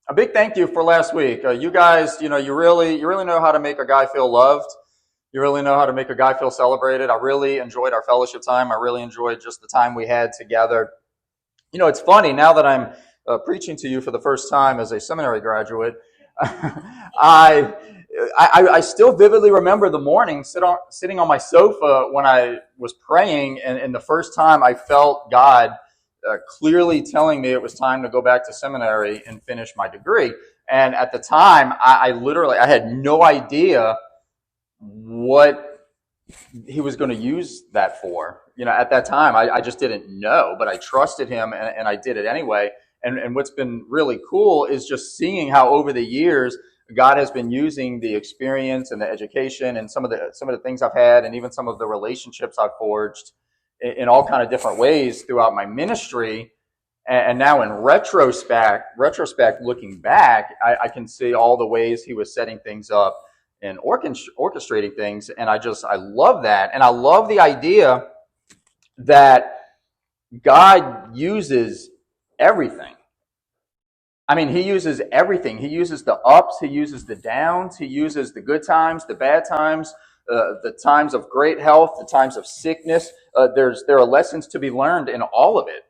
A big thank you for last week. You guys, you really know how to make a guy feel loved. You really know how to make a guy feel celebrated. I really enjoyed our fellowship time. I really enjoyed just the time we had together. It's funny now that I'm preaching to you for the first time as a seminary graduate. I, I still vividly remember the morning sitting on my sofa when I was praying, and the first time I felt God clearly telling me it was time to go back to seminary and finish my degree. And at the time, I had no idea what he was going to use that for. At that time, I just didn't know, but I trusted him, and I did it anyway. And what's been really cool is just seeing how over the years God has been using the experience and the education and some of the things I've had, and even some of the relationships I've forged in all kind of different ways throughout my ministry. And now in retrospect, looking back, I can see all the ways he was setting things up and orchestrating things. And I love that. And I love the idea that God uses everything. I mean, he uses everything. He uses the ups, he uses the downs, he uses the good times, the bad times, the times of great health, the times of sickness. There are lessons to be learned in all of it.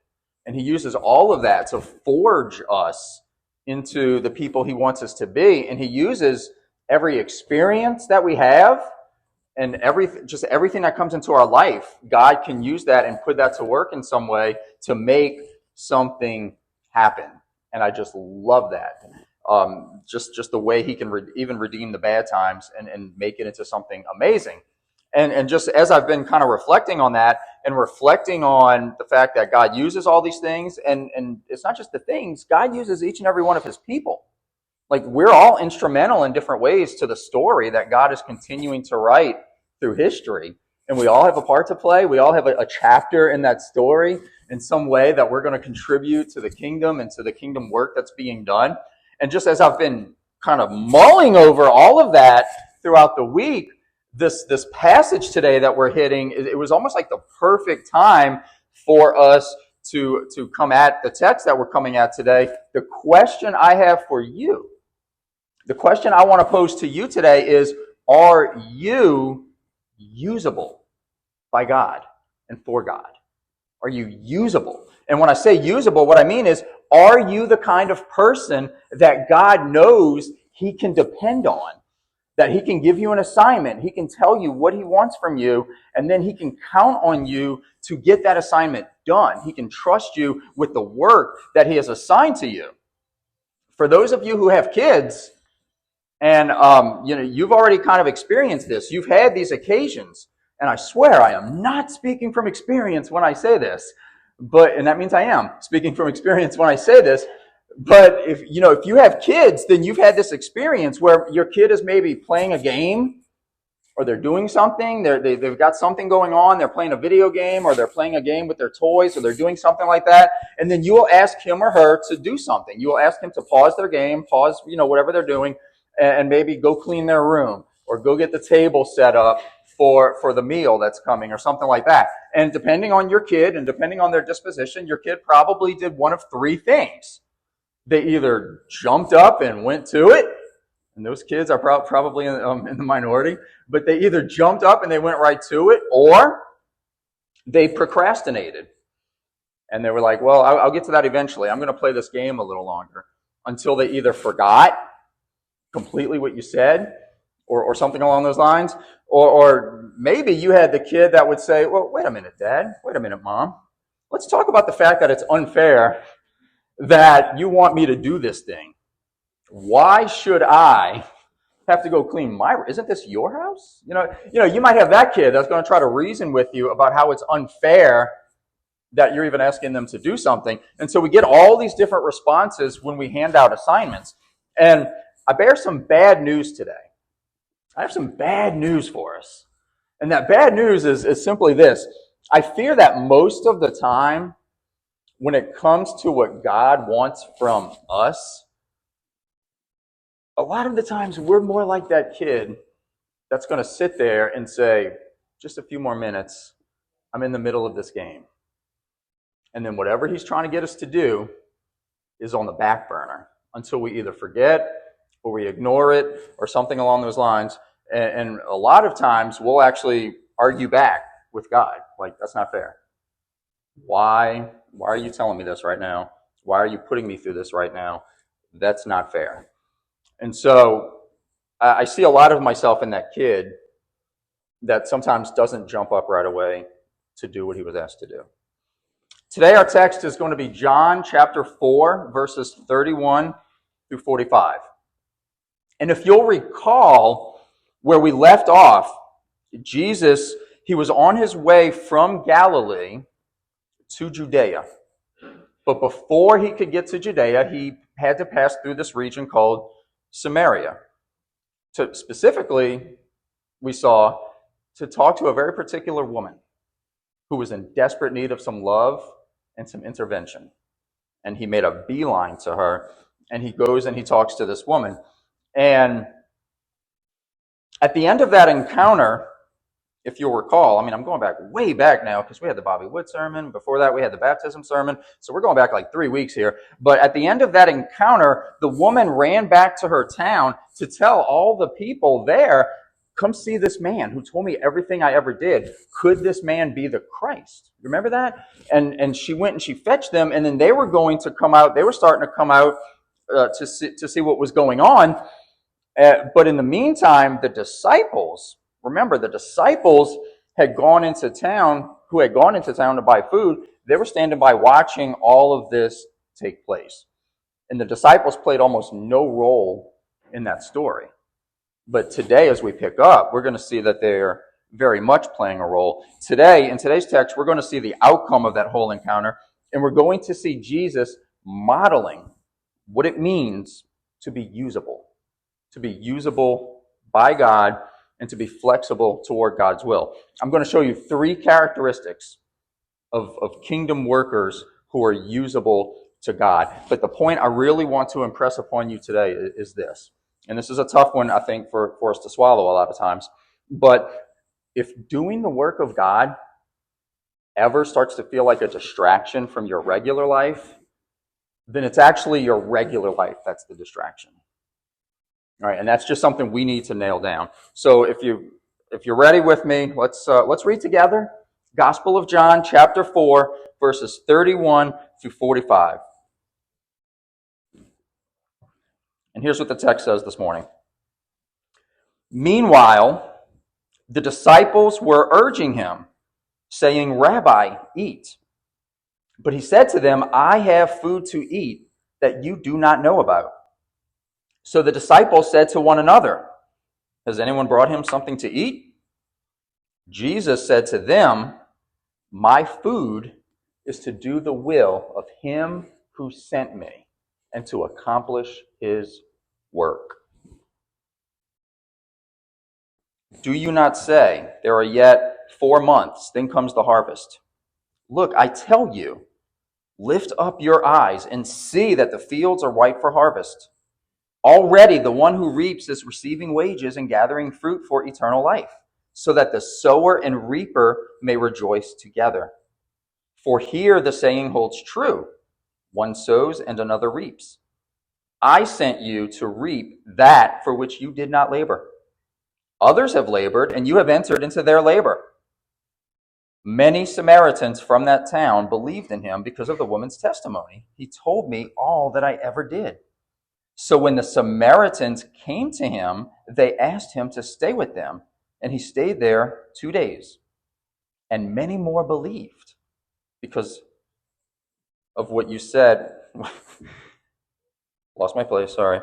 And he uses all of that to forge us into the people he wants us to be. And he uses every experience that we have and everything that comes into our life. God can use that and put that to work in some way to make something happen. And I just love that. Just the way he can even redeem the bad times and make it into something amazing. And just as I've been kind of reflecting on that and reflecting on the fact that God uses all these things, and it's not just the things, God uses each and every one of his people. Like, we're all instrumental in different ways to the story that God is continuing to write through history. And we all have a part to play. We all have a chapter in that story in some way that we're going to contribute to the kingdom and to the kingdom work that's being done. And just as I've been kind of mulling over all of that throughout the week, this passage today that we're hitting, it was almost like the perfect time for us to come at the text that we're coming at today. The question I have for you, the question I want to pose to you today is, are you usable by God and for God? Are you usable? And when I say usable, what I mean is, are you the kind of person that God knows he can depend on? That he can give you an assignment, he can tell you what he wants from you, and then he can count on you to get that assignment done. He can trust you with the work that he has assigned to you. For those of you who have kids, and you've already kind of experienced this, you've had these occasions, and I swear I am not speaking from experience when I say this, and that means I am speaking from experience when I say this. But if you have kids, then you've had this experience where your kid is maybe playing a game, or they're doing something. They've got something going on. They're playing a video game, or they're playing a game with their toys, or they're doing something like that. And then you will ask him or her to do something. You will ask him to pause their game, pause whatever they're doing, and maybe go clean their room, or go get the table set up for the meal that's coming, or something like that. And depending on your kid and depending on their disposition, your kid probably did one of three things. They either jumped up and went to it, and those kids are probably in the minority, but they either jumped up and they went right to it, or they procrastinated. And they were like, well, I'll get to that eventually. I'm going to play this game a little longer, until they either forgot completely what you said, or something along those lines, or maybe you had the kid that would say, well, wait a minute, Dad, wait a minute, Mom. Let's talk about the fact that it's unfair that you want me to do this thing. Why should I have to go clean my room? Isn't this your house? You might have that kid that's going to try to reason with you about how it's unfair that you're even asking them to do something. And so we get all these different responses when we hand out assignments. And I bear some bad news today. I have some bad news for us. And that bad news is simply this. I fear that most of the time, when it comes to what God wants from us, a lot of the times we're more like that kid that's going to sit there and say, just a few more minutes, I'm in the middle of this game. And then whatever he's trying to get us to do is on the back burner until we either forget or we ignore it or something along those lines. And a lot of times we'll actually argue back with God. Like, that's not fair. Why are you telling me this right now? Why are you putting me through this right now? That's not fair. And so I see a lot of myself in that kid that sometimes doesn't jump up right away to do what he was asked to do. Today our text is going to be John chapter 4, verses 31 through 45. And if you'll recall where we left off, Jesus, he was on his way from Galilee to Judea. But before he could get to Judea, he had to pass through this region called Samaria. Specifically, we saw to talk to a very particular woman who was in desperate need of some love and some intervention. And he made a beeline to her, and he goes and he talks to this woman. And at the end of that encounter, if you'll recall, I'm going back way back now because we had the Bobby Wood sermon. Before that, we had the baptism sermon. So we're going back like 3 weeks here. But at the end of that encounter, the woman ran back to her town to tell all the people there, come see this man who told me everything I ever did. Could this man be the Christ? Remember that? And she went and she fetched them, and then they were going to come out. They were starting to come out to see what was going on. But in the meantime, the disciples had gone into town, who had gone into town to buy food. They were standing by watching all of this take place. And the disciples played almost no role in that story. But today, as we pick up, we're going to see that they're very much playing a role. Today, in today's text, we're going to see the outcome of that whole encounter, and we're going to see Jesus modeling what it means to be usable by God, and to be flexible toward God's will. I'm going to show you 3 characteristics of kingdom workers who are usable to God. But the point I really want to impress upon you today is this. And this is a tough one, I think, for us to swallow a lot of times. But if doing the work of God ever starts to feel like a distraction from your regular life, then it's actually your regular life that's the distraction. All right, and that's just something we need to nail down. So if you're ready with me, let's read together Gospel of John, chapter 4, verses 31 through 45. And here's what the text says this morning. Meanwhile, the disciples were urging him, saying, "Rabbi, eat." But he said to them, "I have food to eat that you do not know about." So the disciples said to one another, "Has anyone brought him something to eat?" Jesus said to them, "My food is to do the will of him who sent me and to accomplish his work. Do you not say, 'There are yet 4 months, then comes the harvest'? Look, I tell you, lift up your eyes and see that the fields are white for harvest. Already the one who reaps is receiving wages and gathering fruit for eternal life, so that the sower and reaper may rejoice together. For here the saying holds true, one sows and another reaps. I sent you to reap that for which you did not labor. Others have labored, and you have entered into their labor." Many Samaritans from that town believed in him because of the woman's testimony. "He told me all that I ever did." So when the Samaritans came to him, they asked him to stay with them, and he stayed there 2 days. And many more believed because of what you said. Lost my place, sorry.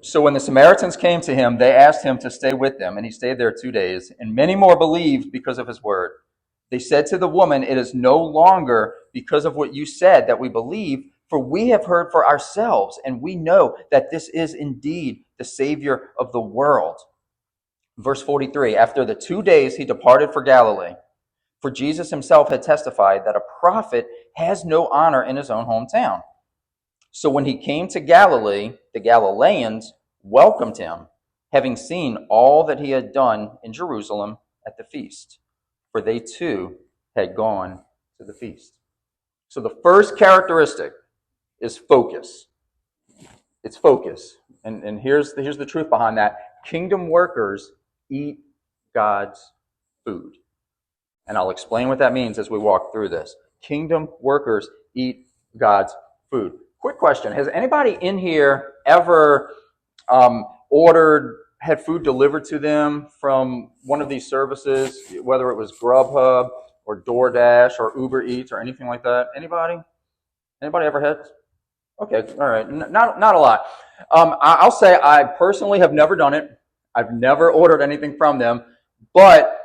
So when the Samaritans came to him, they asked him to stay with them, and he stayed there 2 days. And many more believed because of his word. They said to the woman, "It is no longer because of what you said that we believe, for we have heard for ourselves, and we know that this is indeed the Savior of the world." Verse 43, after the 2 days he departed for Galilee, for Jesus himself had testified that a prophet has no honor in his own hometown. So when he came to Galilee, the Galileans welcomed him, having seen all that he had done in Jerusalem at the feast, for they too had gone to the feast. So the first characteristic is focus. It's focus. And here's the truth behind that. Kingdom workers eat God's food. And I'll explain what that means as we walk through this. Kingdom workers eat God's food. Quick question. Has anybody in here ever had food delivered to them from one of these services, whether it was Grubhub or DoorDash or Uber Eats or anything like that? Anybody? Anybody ever had? Okay, all right. Not a lot. I'll say I personally have never done it. I've never ordered anything from them, but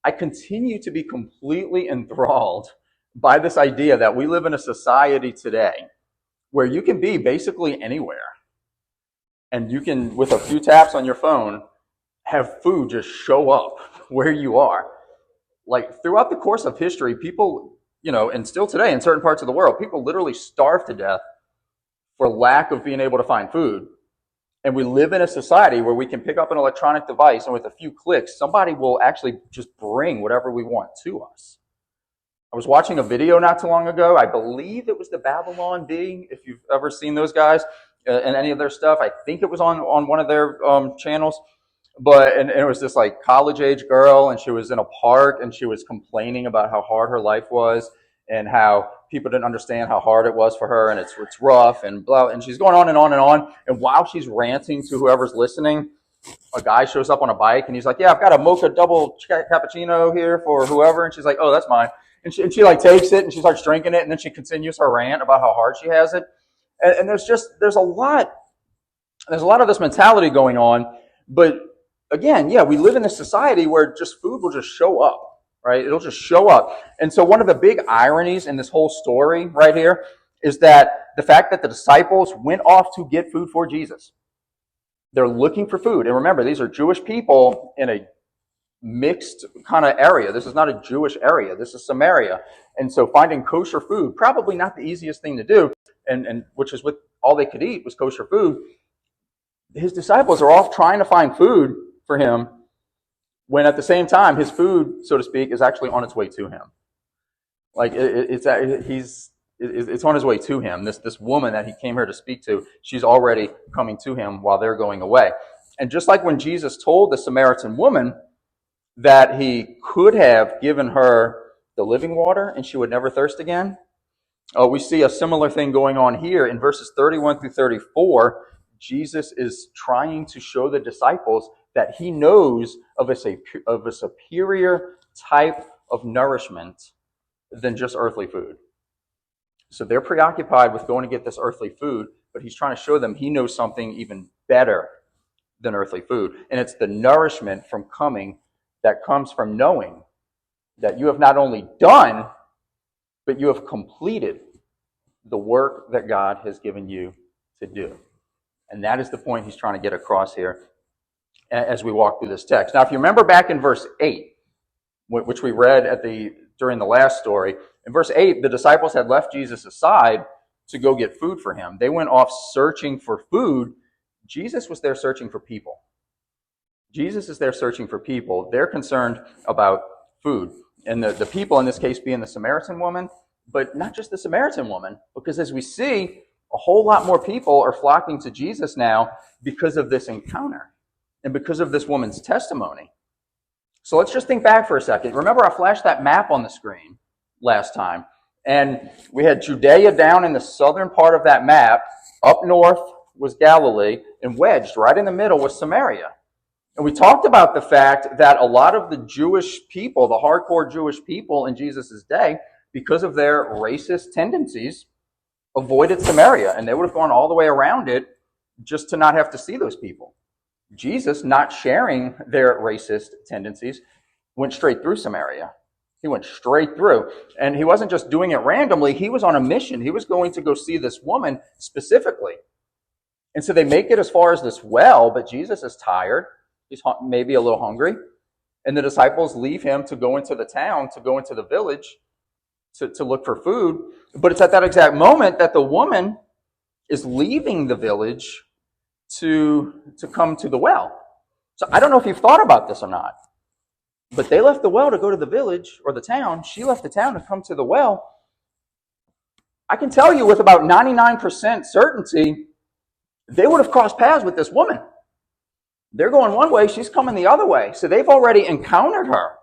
I continue to be completely enthralled by this idea that we live in a society today where you can be basically anywhere. And you can, with a few taps on your phone, have food just show up where you are. Like throughout the course of history, people, and still today in certain parts of the world, people literally starve to death for lack of being able to find food. And we live in a society where we can pick up an electronic device and with a few clicks, somebody will actually just bring whatever we want to us. I was watching a video not too long ago. I believe it was the Babylon Bee, if you've ever seen those guys and any of their stuff. I think it was on one of their channels. And it was this like college-age girl, and she was in a park, and she was complaining about how hard her life was and how people didn't understand how hard it was for her, and it's rough and blah. And she's going on and on and on. And while she's ranting to whoever's listening, a guy shows up on a bike, and he's like, "Yeah, I've got a mocha double cappuccino here for whoever." And she's like, "Oh, that's mine." And she like takes it and she starts drinking it, and then she continues her rant about how hard she has it. And there's a lot of this mentality going on. But again, yeah, we live in a society where just food will just show up, right? It'll just show up. And so one of the big ironies in this whole story right here is that the fact that the disciples went off to get food for Jesus. They're looking for food. And remember, these are Jewish people in a mixed kind of area. This is not a Jewish area. This is Samaria. And so finding kosher food, probably not the easiest thing to do, and which is what all they could eat was kosher food. His disciples are off trying to find food for him when at the same time his food, so to speak, is actually on its way to him. Like it's on his way to him. This woman that he came here to speak to, she's already coming to him while they're going away. And just like when Jesus told the Samaritan woman that he could have given her the living water and she would never thirst again, we see a similar thing going on here in verses 31 through 34. Jesus is trying to show the disciples that he knows of a superior type of nourishment than just earthly food. So they're preoccupied with going to get this earthly food, but he's trying to show them he knows something even better than earthly food. And it's the nourishment that comes from knowing that you have not only done, but you have completed the work that God has given you to do. And that is the point he's trying to get across here as we walk through this text. Now, if you remember back in verse 8, which we read during the last story, in verse 8, the disciples had left Jesus aside to go get food for him. They went off searching for food. Jesus was there searching for people. Jesus is there searching for people. They're concerned about food. And the people in this case being the Samaritan woman, but not just the Samaritan woman, because as we see, a whole lot more people are flocking to Jesus now because of this encounter and because of this woman's testimony. So let's just think back for a second. Remember, I flashed that map on the screen last time, and we had Judea down in the southern part of that map. Up north was Galilee, and wedged right in the middle was Samaria. And we talked about the fact that a lot of the Jewish people, the hardcore Jewish people in Jesus' day, because of their racist tendencies, avoided Samaria, and they would have gone all the way around it just to not have to see those people. Jesus, not sharing their racist tendencies, went straight through Samaria. He went straight through. And he wasn't just doing it randomly. He was on a mission. He was going to go see this woman specifically. And so they make it as far as this well, but Jesus is tired. He's maybe a little hungry. And the disciples leave him to go into the town, to go into the village, to look for food. But it's at that exact moment that the woman is leaving the village to come to the well. So I don't know if you've thought about this or not, but they left the well to go to the village or the town. She left the town to come to the well. I can tell you with about 99% certainty, they would have crossed paths with this woman. They're going one way, she's coming the other way. So they've already encountered her.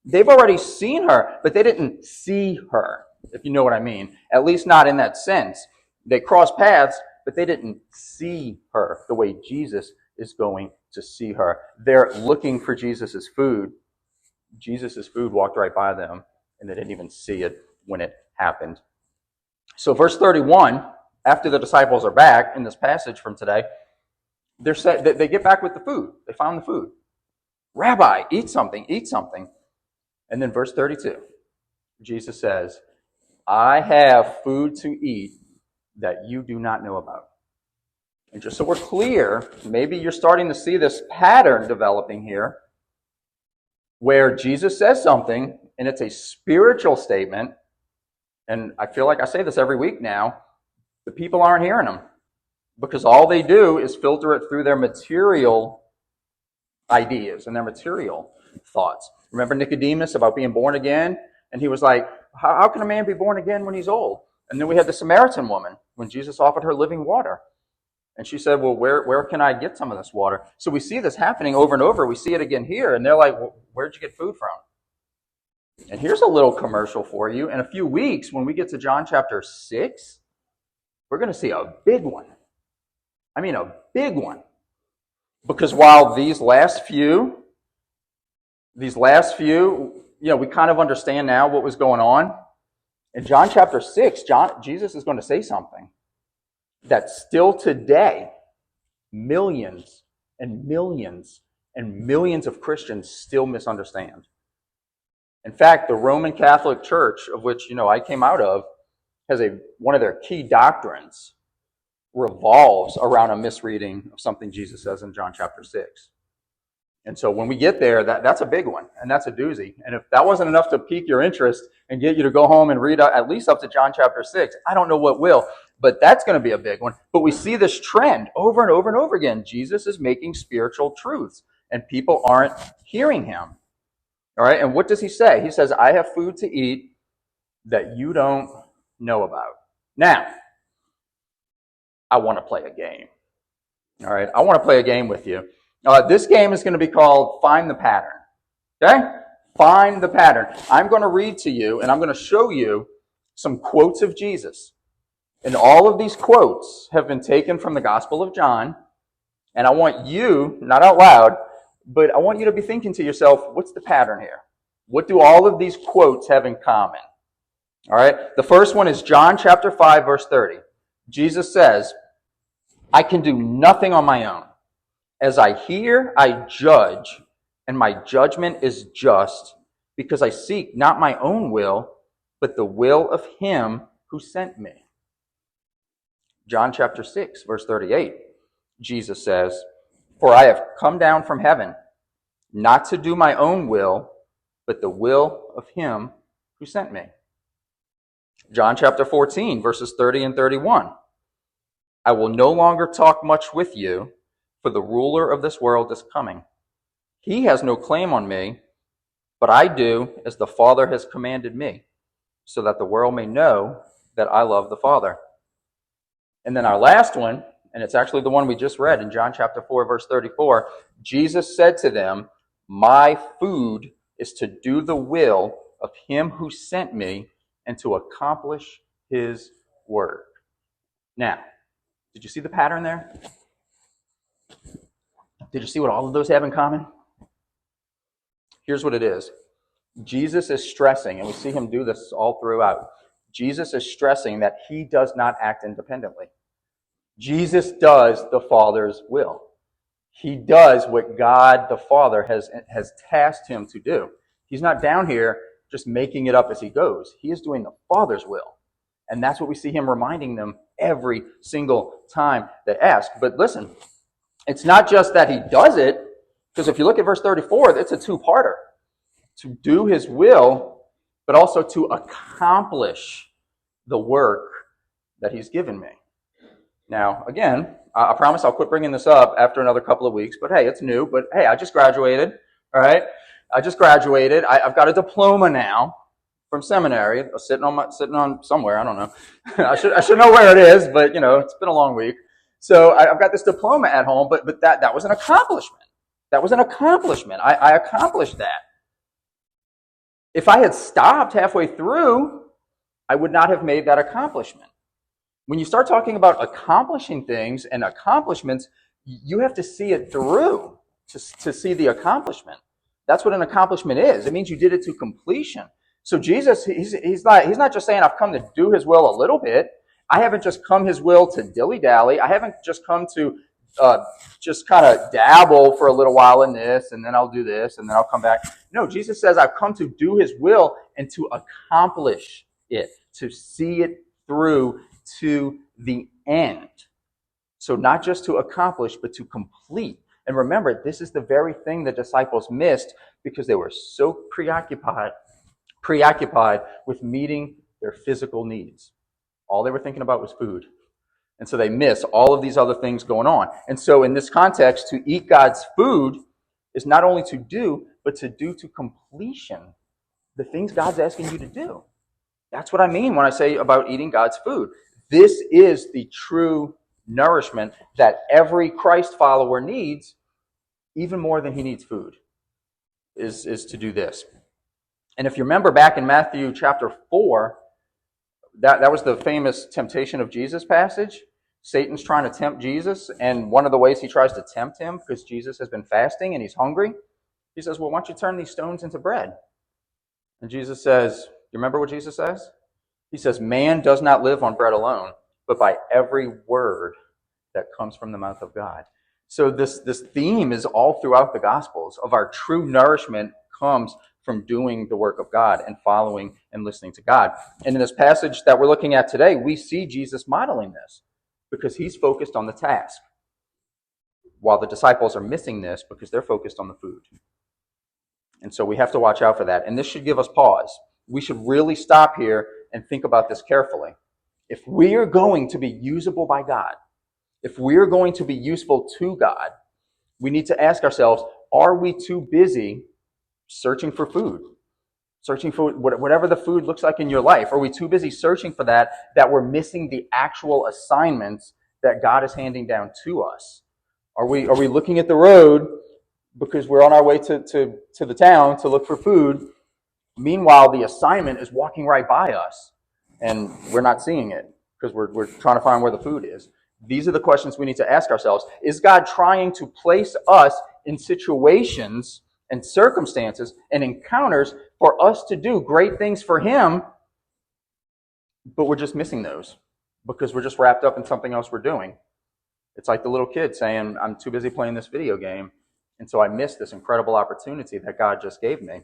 They've already seen her, but they didn't see her, if you know what I mean. At least not in that sense. They crossed paths, but they didn't see her the way Jesus is going to see her. They're looking for Jesus' food. Jesus' food walked right by them, and they didn't even see it when it happened. So verse 31, after the disciples are back in this passage from today, they get back with the food. They found the food. Rabbi, eat something, eat something. And then verse 32, Jesus says, I have food to eat that you do not know about. And just so we're clear, maybe you're starting to see this pattern developing here, where Jesus says something, and it's a spiritual statement, and I feel like I say this every week now, the people aren't hearing him, because all they do is filter it through their material ideas and their material thoughts. Remember Nicodemus about being born again? And he was like, how can a man be born again when he's old? And then we had the Samaritan woman when Jesus offered her living water. And she said, well, where can I get some of this water? So we see this happening over and over. We see it again here. And they're like, well, where'd you get food from? And here's a little commercial for you. In a few weeks, when we get to John chapter 6, we're going to see a big one. I mean, a big one. Because while these last few, we kind of understand now what was going on. In John chapter 6, Jesus is going to say something that still today, millions and millions and millions of Christians still misunderstand. In fact, the Roman Catholic Church, of which I came out of, has one of their key doctrines revolves around a misreading of something Jesus says in John chapter 6. And so when we get there, that's a big one, and that's a doozy. And if that wasn't enough to pique your interest and get you to go home and read at least up to John chapter 6, I don't know what will, but that's going to be a big one. But we see this trend over and over and over again. Jesus is making spiritual truths, and people aren't hearing him. All right, and what does he say? He says, I have food to eat that you don't know about. Now, I want to play a game. All right, I want to play a game with you. This game is going to be called Find the Pattern. Okay? Find the pattern. I'm going to read to you, and I'm going to show you some quotes of Jesus. And all of these quotes have been taken from the Gospel of John. And I want you, not out loud, but I want you to be thinking to yourself, what's the pattern here? What do all of these quotes have in common? All right? The first one is John chapter 5, verse 30. Jesus says, I can do nothing on my own. As I hear, I judge, and my judgment is just, because I seek not my own will, but the will of him who sent me. John chapter 6, verse 38, Jesus says, for I have come down from heaven, not to do my own will, but the will of him who sent me. John chapter 14, verses 30 and 31. I will no longer talk much with you, for the ruler of this world is coming. He has no claim on me, but I do as the Father has commanded me, so that the world may know that I love the Father. And then our last one, and it's actually the one we just read in John chapter 4, verse 34, Jesus said to them, my food is to do the will of him who sent me and to accomplish his word. Now, did you see the pattern there? Did you see what all of those have in common? Here's what it is. Jesus is stressing, and we see him do this all throughout. Jesus is stressing that he does not act independently. Jesus does the Father's will. He does what God the Father has tasked him to do. He's not down here just making it up as he goes. He is doing the Father's will. And that's what we see him reminding them every single time they ask. But listen, it's not just that he does it, because if you look at verse 34, it's a two-parter. To do his will, but also to accomplish the work that he's given me. Now, again, I promise I'll quit bringing this up after another couple of weeks, but hey, it's new. But hey, I just graduated, all right? I just graduated. I've got a diploma now from seminary, sitting on somewhere. I don't know. I should know where it is, but it's been a long week. So I've got this diploma at home, but that was an accomplishment. That was an accomplishment. I accomplished that. If I had stopped halfway through, I would not have made that accomplishment. When you start talking about accomplishing things and accomplishments, you have to see it through to see the accomplishment. That's what an accomplishment is. It means you did it to completion. So Jesus, he's not just saying, I've come to do his will a little bit. I haven't just come his will to dilly-dally. I haven't just come to just kind of dabble for a little while in this, and then I'll do this, and then I'll come back. No, Jesus says, I've come to do his will and to accomplish it, to see it through to the end. So not just to accomplish, but to complete. And remember, this is the very thing the disciples missed because they were so preoccupied with meeting their physical needs. All they were thinking about was food. And so they miss all of these other things going on. And so in this context, to eat God's food is not only to do, but to do to completion the things God's asking you to do. That's what I mean when I say about eating God's food. This is the true nourishment that every Christ follower needs, even more than he needs food, is to do this. And if you remember back in Matthew chapter 4, that was the famous temptation of Jesus passage. Satan's trying to tempt Jesus, and one of the ways he tries to tempt him, because Jesus has been fasting and he's hungry, he says, well, why don't you turn these stones into bread? And Jesus says, you remember what Jesus says? He says, man does not live on bread alone, but by every word that comes from the mouth of God. So this theme is all throughout the Gospels of our true nourishment comes from doing the work of God and following and listening to God. And in this passage that we're looking at today, we see Jesus modeling this because he's focused on the task, while the disciples are missing this because they're focused on the food. And so we have to watch out for that. And this should give us pause. We should really stop here and think about this carefully. If we are going to be usable by God, if we're going to be useful to God, we need to ask ourselves, are we too busy searching for food? Searching for whatever the food looks like in your life? Are we too busy searching for that we're missing the actual assignments that God is handing down to us? Are we looking at the road because we're on our way to the town to look for food? Meanwhile, the assignment is walking right by us, and we're not seeing it because we're trying to find where the food is. These are the questions we need to ask ourselves. Is God trying to place us in situations and circumstances and encounters for us to do great things for him, but we're just missing those because we're just wrapped up in something else we're doing? It's like the little kid saying, I'm too busy playing this video game, and so I missed this incredible opportunity that God just gave me.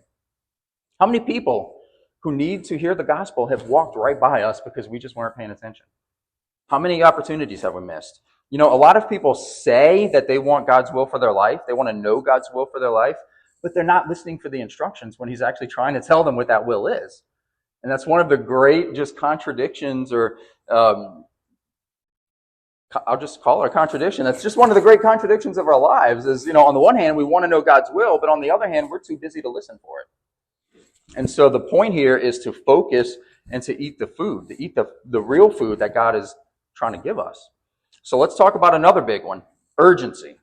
How many people who need to hear the gospel have walked right by us because we just weren't paying attention? How many opportunities have we missed? A lot of people say that they want God's will for their life. They want to know God's will for their life, but they're not listening for the instructions when he's actually trying to tell them what that will is. And that's one of the great just contradictions, or I'll just call it a contradiction. That's just one of the great contradictions of our lives is, on the one hand, we want to know God's will, but on the other hand, we're too busy to listen for it. And so the point here is to focus and to eat the food, to eat the real food that God is trying to give us. So let's talk about another big one, urgency.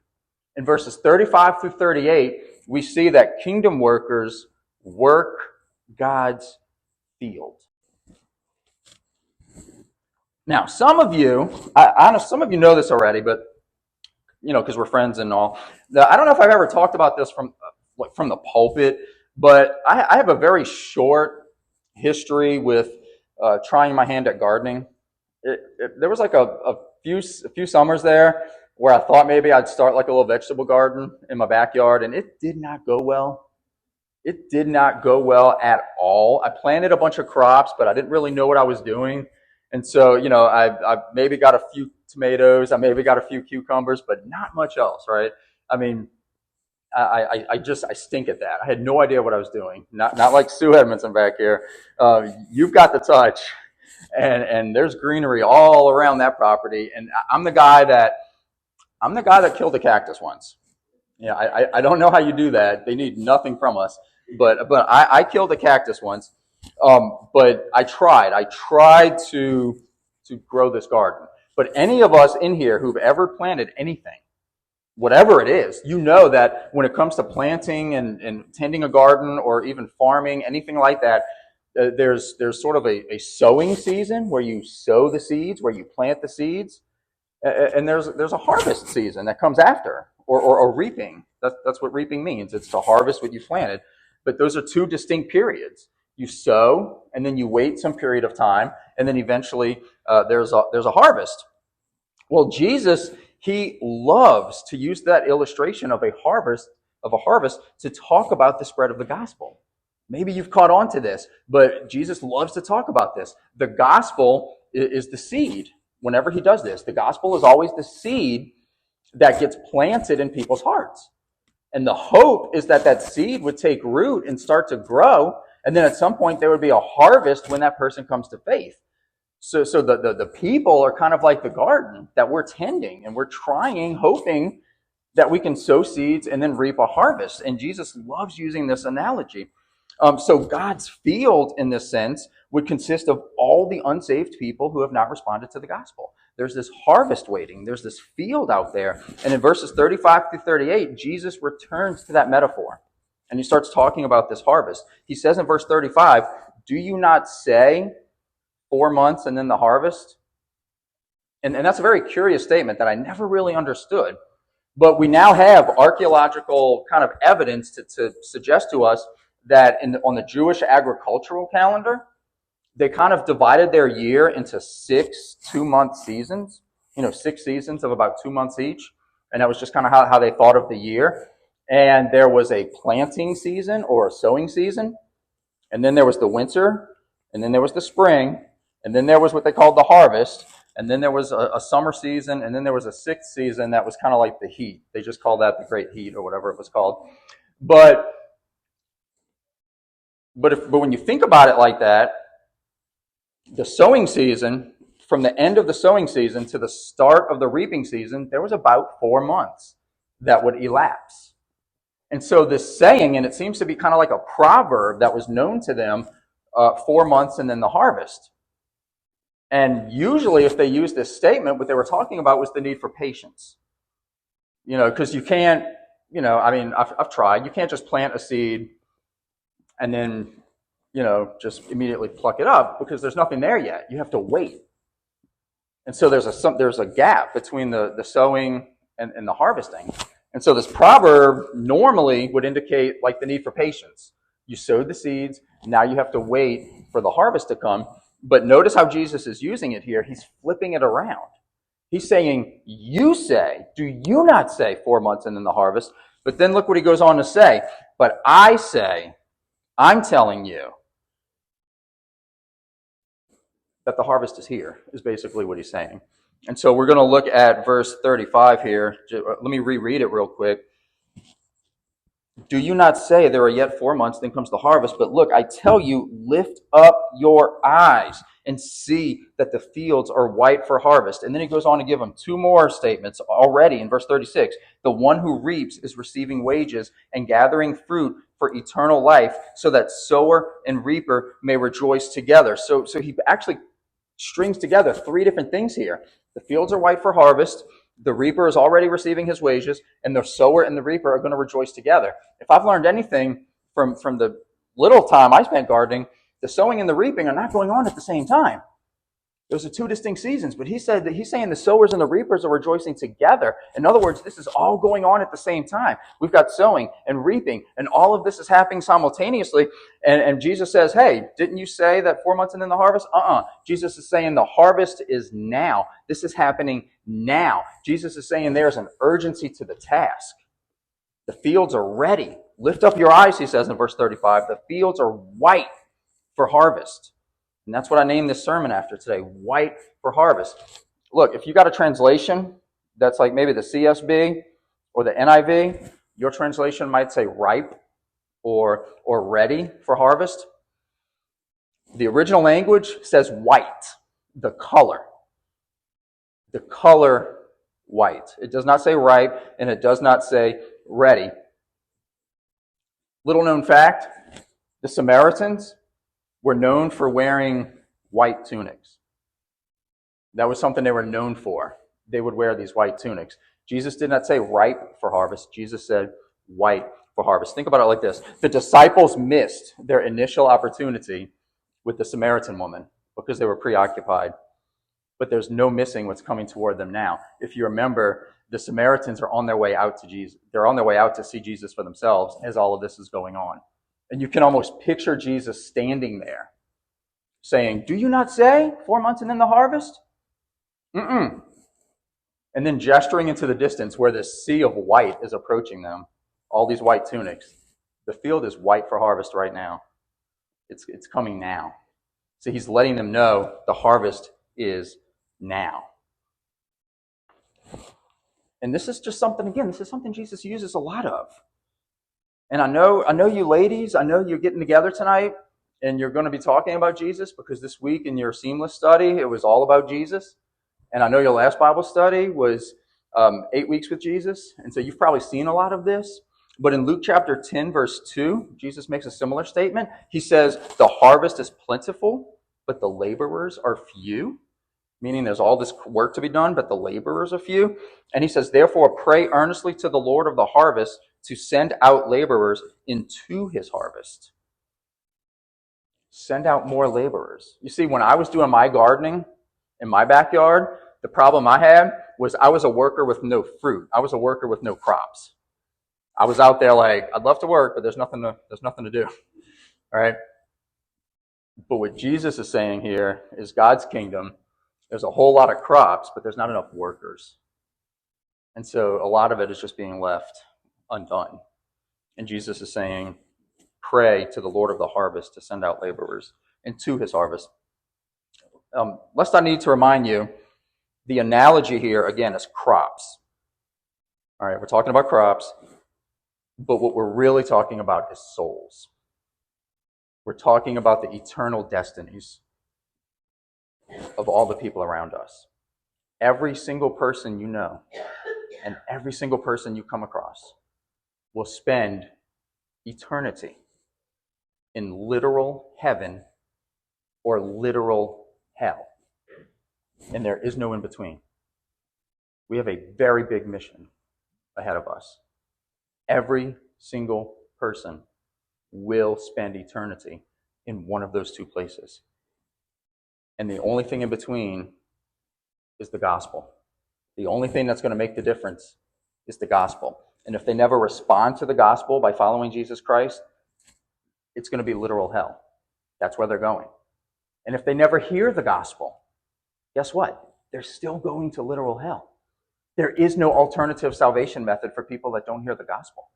In verses 35 through 38, we see that kingdom workers work God's field. Now, some of you, I know some of you know this already, but, because we're friends and all. I don't know if I've ever talked about this from the pulpit, but I have a very short history with trying my hand at gardening. There was like a few summers there where I thought maybe I'd start like a little vegetable garden in my backyard, and it did not go well. It did not go well at all. I planted a bunch of crops, but I didn't really know what I was doing. And so, I maybe got a few tomatoes, I maybe got a few cucumbers, but not much else, right? I mean, I stink at that. I had no idea what I was doing. Not like Sue Edmondson back here. You've got the touch. And there's greenery all around that property. And I'm the guy that killed a cactus once. I don't know how you do that. They need nothing from us. But I killed a cactus once. But I tried to grow this garden. But any of us in here who've ever planted anything, whatever it is, you know that when it comes to planting and tending a garden or even farming, anything like that, there's sort of a sowing season where you sow the seeds, where you plant the seeds, and there's a harvest season that comes after, or reaping. That's what reaping means. It's to harvest what you planted. But those are two distinct periods. You sow, and then you wait some period of time, and then eventually there's a harvest. Well, Jesus, he loves to use that illustration of a harvest to talk about the spread of the gospel. Maybe you've caught on to this, but Jesus loves to talk about this. The gospel is the seed. Whenever he does this, the gospel is always the seed that gets planted in people's hearts. And the hope is that that seed would take root and start to grow, and then at some point there would be a harvest when that person comes to faith. So the people are kind of like the garden that we're tending, and we're trying, hoping that we can sow seeds and then reap a harvest. And Jesus loves using this analogy. So God's field, in this sense, would consist of all the unsaved people who have not responded to the gospel. There's this harvest waiting. There's this field out there. And in verses 35 through 38, Jesus returns to that metaphor. And he starts talking about this harvest. He says in verse 35, "Do you not say 4 months and then the harvest?" And that's a very curious statement that I never really understood. But we now have archaeological kind of evidence to suggest to us that on the Jewish agricultural calendar, they kind of divided their year into 6 2-month seasons, 6 seasons of about 2 months each. And that was just kind of how they thought of the year. And there was a planting season or a sowing season. And then there was the winter. And then there was the spring. And then there was what they called the harvest. And then there was a summer season. And then there was a 6th season that was kind of like the heat. They just called that the Great Heat or whatever it was called. But when you think about it like that, the sowing season, from the end of the sowing season to the start of the reaping season, there was about 4 months that would elapse. And so this saying, and it seems to be kind of like a proverb that was known to them, 4 months and then the harvest. And usually if they used this statement, what they were talking about was the need for patience. Because you can't, I've tried. You can't just plant a seed and then, just immediately pluck it up because there's nothing there yet. You have to wait. And so there's a gap between the sowing and the harvesting. And so this proverb normally would indicate like the need for patience. You sowed the seeds, now you have to wait for the harvest to come. But notice how Jesus is using it here. He's flipping it around. He's saying, do you not say 4 months and then the harvest? But then look what he goes on to say. But I say, I'm telling you that the harvest is here, is basically what he's saying. And so we're going to look at verse 35 here. Let me reread it real quick. Do you not say there are yet 4 months, then comes the harvest? But look, I tell you, lift up your eyes and see that the fields are white for harvest. And then he goes on to give them 2 more statements already in verse 36. The one who reaps is receiving wages and gathering fruit for eternal life, so that sower and reaper may rejoice together. So he actually strings together 3 different things here. The fields are white for harvest. The reaper is already receiving his wages, and the sower and the reaper are going to rejoice together. If I've learned anything from the little time I spent gardening, the sowing and the reaping are not going on at the same time. Those are 2 distinct seasons, but he's saying the sowers and the reapers are rejoicing together. In other words, this is all going on at the same time. We've got sowing and reaping, and all of this is happening simultaneously. And Jesus says, hey, didn't you say that 4 months and then the harvest? Jesus is saying the harvest is now. This is happening now. Jesus is saying there's an urgency to the task. The fields are ready. Lift up your eyes, he says in verse 35. The fields are white for harvest. And that's what I named this sermon after today, white for harvest. Look, if you got a translation that's like maybe the CSB or the NIV, your translation might say ripe or ready for harvest. The original language says white, the color. The color white. It does not say ripe, and it does not say ready. Little known fact, the Samaritans, were known for wearing white tunics. That was something they were known for. They would wear these white tunics. Jesus did not say ripe for harvest. Jesus said white for harvest. Think about it like this. The disciples missed their initial opportunity with the Samaritan woman because they were preoccupied. But there's no missing what's coming toward them now. If you remember, the Samaritans are on their way out to Jesus. They're on their way out to see Jesus for themselves as all of this is going on. And you can almost picture Jesus standing there saying, "Do you not say 4 months and then the harvest?" And then gesturing into the distance where this sea of white is approaching them, all these white tunics. The field is white for harvest right now. It's coming now. So he's letting them know the harvest is now. And this is just something, again, this is something Jesus uses a lot of. And I know you ladies, I know you're getting together tonight and you're going to be talking about Jesus because this week in your Seamless study, it was all about Jesus. And I know your last Bible study was 8 weeks with Jesus. And so you've probably seen a lot of this. But in Luke chapter 10, verse 2, Jesus makes a similar statement. He says, the harvest is plentiful, but the laborers are few. Meaning there's all this work to be done, but the laborers are few. And he says, therefore, pray earnestly to the Lord of the harvest to send out laborers into his harvest. Send out more laborers. You see, when I was doing my gardening in my backyard, the problem I had was I was a worker with no fruit. I was a worker with no crops. I was out there like, I'd love to work, but there's nothing to do. All right? But what Jesus is saying here is God's kingdom. There's a whole lot of crops, but there's not enough workers. And so a lot of it is just being left undone. And Jesus is saying, pray to the Lord of the harvest to send out laborers into his harvest. Lest I need to remind you, the analogy here, again, is crops. All right, we're talking about crops, but what we're really talking about is souls. We're talking about the eternal destinies of all the people around us. Every single person you know and every single person you come across will spend eternity in literal heaven or literal hell. And there is no in between. We have a very big mission ahead of us. Every single person will spend eternity in one of those two places. And the only thing in between is the gospel. The only thing that's going to make the difference is the gospel. And if they never respond to the gospel by following Jesus Christ, it's going to be literal hell. That's where they're going. And if they never hear the gospel, guess what? They're still going to literal hell. There is no alternative salvation method for people that don't hear the gospel.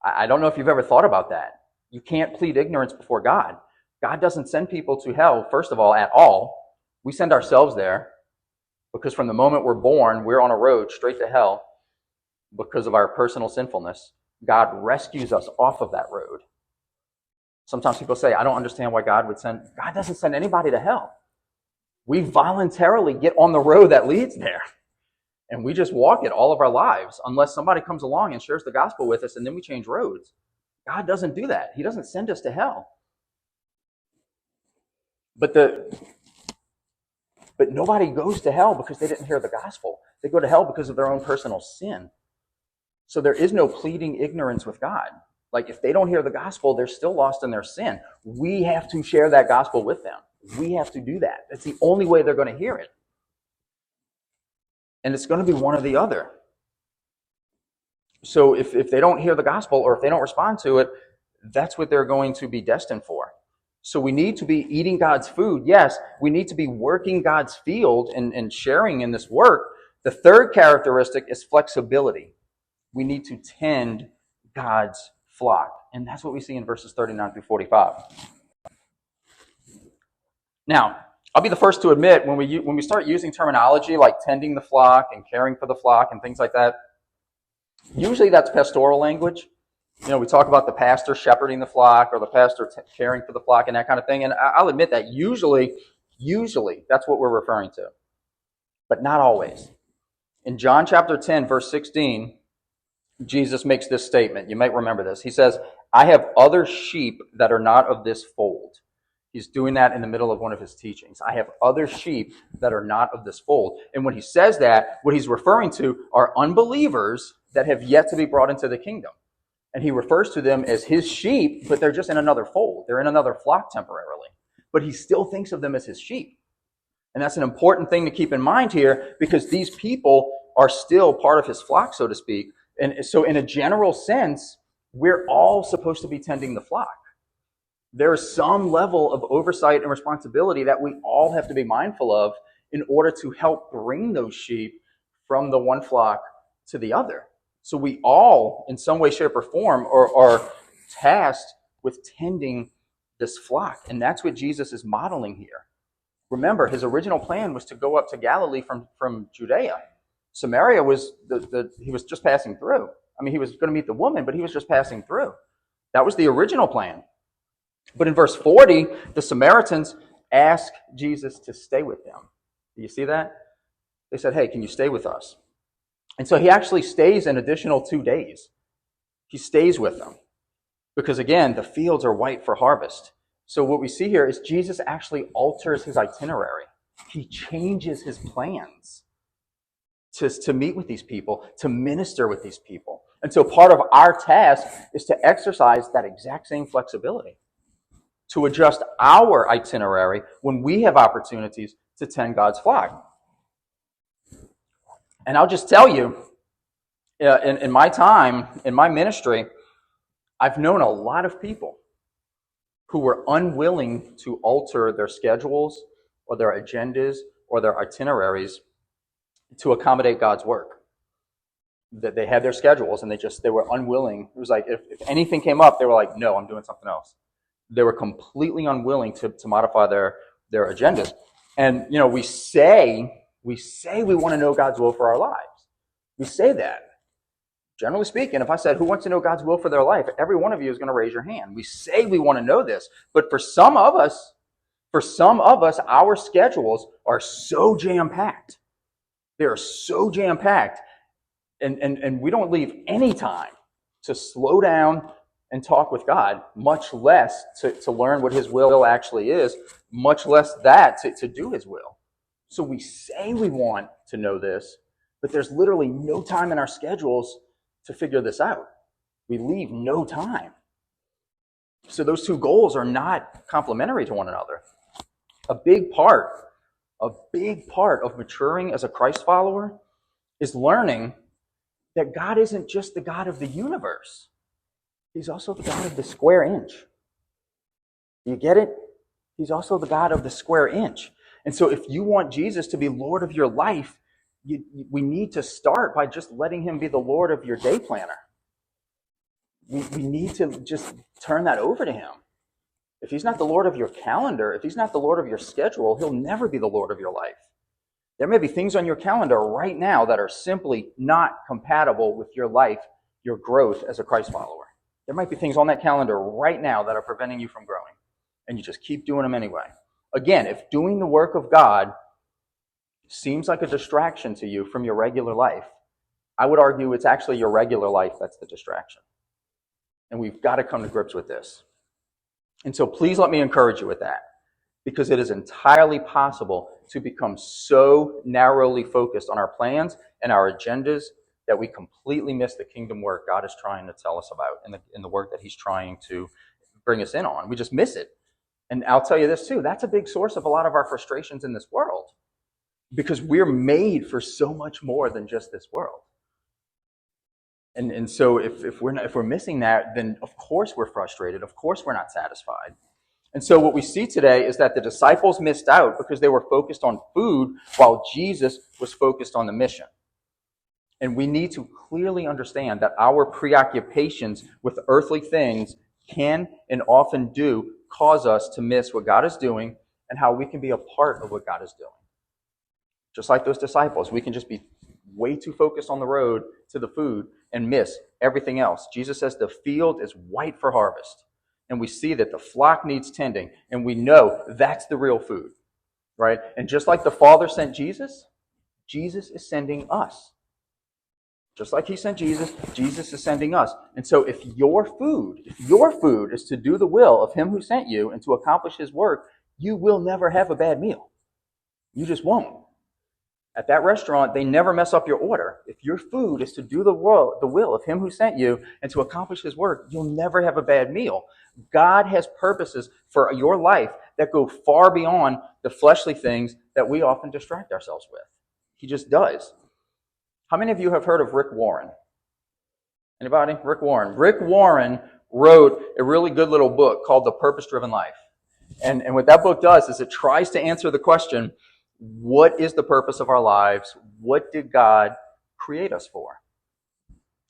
I don't know if you've ever thought about that. You can't plead ignorance before God. God doesn't send people to hell, first of all, at all. We send ourselves there because from the moment we're born, we're on a road straight to hell because of our personal sinfulness. God rescues us off of that road. Sometimes people say, I don't understand why God doesn't send anybody to hell. We voluntarily get on the road that leads there. And we just walk it all of our lives unless somebody comes along and shares the gospel with us and then we change roads. God doesn't do that. He doesn't send us to hell. But nobody goes to hell because they didn't hear the gospel. They go to hell because of their own personal sin. So there is no pleading ignorance with God. Like if they don't hear the gospel, they're still lost in their sin. We have to share that gospel with them. We have to do that. That's the only way they're going to hear it. And it's going to be one or the other. So if they don't hear the gospel or if they don't respond to it, that's what they're going to be destined for. So we need to be eating God's food. Yes, we need to be working God's field and sharing in this work. The third characteristic is flexibility. We need to tend God's flock. And that's what we see in verses 39 through 45. Now, I'll be the first to admit when we start using terminology like tending the flock and caring for the flock and things like that, usually that's pastoral language. You know, we talk about the pastor shepherding the flock or the pastor caring for the flock and that kind of thing. And I'll admit that usually that's what we're referring to, but not always. In John chapter 10, verse 16, Jesus makes this statement. You might remember this. He says, I have other sheep that are not of this fold. He's doing that in the middle of one of his teachings. I have other sheep that are not of this fold. And when he says that, what he's referring to are unbelievers that have yet to be brought into the kingdom. And he refers to them as his sheep, but they're just in another fold. They're in another flock temporarily. But he still thinks of them as his sheep. And that's an important thing to keep in mind here, because these people are still part of his flock, so to speak. And so in a general sense, we're all supposed to be tending the flock. There is some level of oversight and responsibility that we all have to be mindful of in order to help bring those sheep from the one flock to the other. So we all, in some way, shape, or form, are tasked with tending this flock. And that's what Jesus is modeling here. Remember, his original plan was to go up to Galilee from Judea. Samaria was, he was just passing through. I mean, he was going to meet the woman, but he was just passing through. That was the original plan. But in verse 40, the Samaritans ask Jesus to stay with them. Do you see that? They said, hey, can you stay with us? And so he actually stays an additional 2 days. He stays with them. Because again, the fields are white for harvest. So what we see here is Jesus actually alters his itinerary. He changes his plans to meet with these people, to minister with these people. And so part of our task is to exercise that exact same flexibility, to adjust our itinerary when we have opportunities to tend God's flock. And I'll just tell you, in my time, in my ministry, I've known a lot of people who were unwilling to alter their schedules or their agendas or their itineraries to accommodate God's work. That they had their schedules and they were unwilling. It was like if anything came up, they were like, no, I'm doing something else. They were completely unwilling to modify their agendas. And we say we want to know God's will for our lives. We say that. Generally speaking, if I said, who wants to know God's will for their life? Every one of you is going to raise your hand. We say we want to know this, but for some of us, our schedules are so jam-packed. They are so jam-packed, and we don't leave any time to slow down and talk with God, much less to learn what his will actually is, much less that to do his will. So we say we want to know this, but there's literally no time in our schedules to figure this out. We leave no time. So those two goals are not complementary to one another. A big part of maturing as a Christ follower is learning that God isn't just the God of the universe. He's also the God of the square inch. You get it? He's also the God of the square inch. And so if you want Jesus to be Lord of your life, we need to start by just letting him be the Lord of your day planner. We need to just turn that over to him. If he's not the Lord of your calendar, if he's not the Lord of your schedule, he'll never be the Lord of your life. There may be things on your calendar right now that are simply not compatible with your life, your growth as a Christ follower. There might be things on that calendar right now that are preventing you from growing, and you just keep doing them anyway. Again, if doing the work of God seems like a distraction to you from your regular life, I would argue it's actually your regular life that's the distraction. And we've got to come to grips with this. And so please let me encourage you with that, because it is entirely possible to become so narrowly focused on our plans and our agendas that we completely miss the kingdom work God is trying to tell us about in the work that he's trying to bring us in on. We just miss it. And I'll tell you this too, that's a big source of a lot of our frustrations in this world, because we're made for so much more than just this world. And so if we're missing that, then of course we're frustrated. Of course we're not satisfied. And so what we see today is that the disciples missed out because they were focused on food while Jesus was focused on the mission. And we need to clearly understand that our preoccupations with earthly things can and often do cause us to miss what God is doing and how we can be a part of what God is doing. Just like those disciples, we can just be way too focused on the road to the food and miss everything else. Jesus says the field is white for harvest. And we see that the flock needs tending. And we know that's the real food, right? And just like the Father sent Jesus, Jesus is sending us. Just like he sent Jesus, Jesus is sending us. And so if your food is to do the will of him who sent you and to accomplish his work, you will never have a bad meal. You just won't. At that restaurant, they never mess up your order. If your food is to do the will of him who sent you and to accomplish his work, you'll never have a bad meal. God has purposes for your life that go far beyond the fleshly things that we often distract ourselves with. He just does. How many of you have heard of Rick Warren? Anybody? Rick Warren. Rick Warren wrote a really good little book called The Purpose-Driven Life. And what that book does is it tries to answer the question, what is the purpose of our lives? What did God create us for?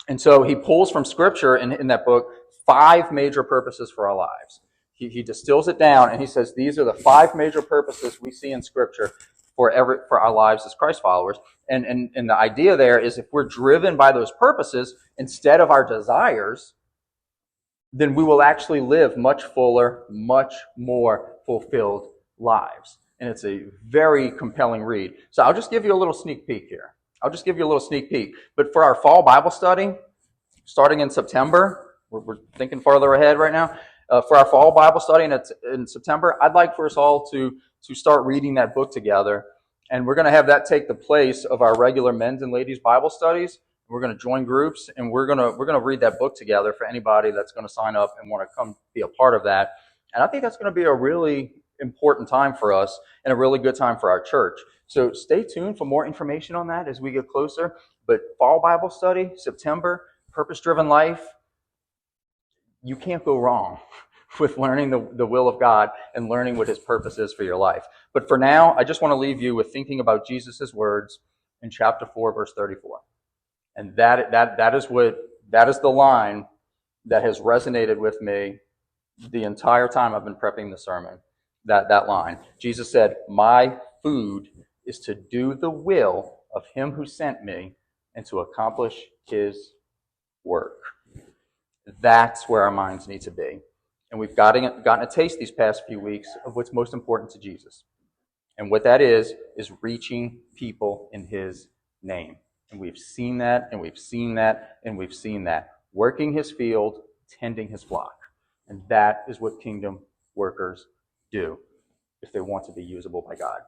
And so he pulls from Scripture in that book 5 major purposes for our lives. He distills it down and he says these are the 5 major purposes we see in Scripture for our lives as Christ followers. And the idea there is if we're driven by those purposes instead of our desires, then we will actually live much fuller, much more fulfilled lives. And it's a very compelling read. So I'll just give you a little sneak peek here. But for our fall Bible study, starting in September, we're thinking farther ahead right now. For our fall Bible study in September, I'd like for us all to start reading that book together. And we're going to have that take the place of our regular men's and ladies Bible studies. We're going to join groups, and we're going to read that book together for anybody that's going to sign up and want to come be a part of that. And I think that's going to be a really important time for us and a really good time for our church. So stay tuned for more information on that as we get closer. But fall Bible study, September, purpose-driven life, you can't go wrong with learning the will of God and learning what his purpose is for your life. But for now, I just want to leave you with thinking about Jesus' words in chapter 4, verse 34. And that is the line that has resonated with me the entire time I've been prepping the sermon. That line. Jesus said, "My food is to do the will of him who sent me and to accomplish his work." That's where our minds need to be. And we've gotten a taste these past few weeks of what's most important to Jesus. And what that is reaching people in his name. And we've seen that, and we've seen that, and we've seen that. Working his field, tending his flock. And that is what kingdom workers do if they want to be usable by God.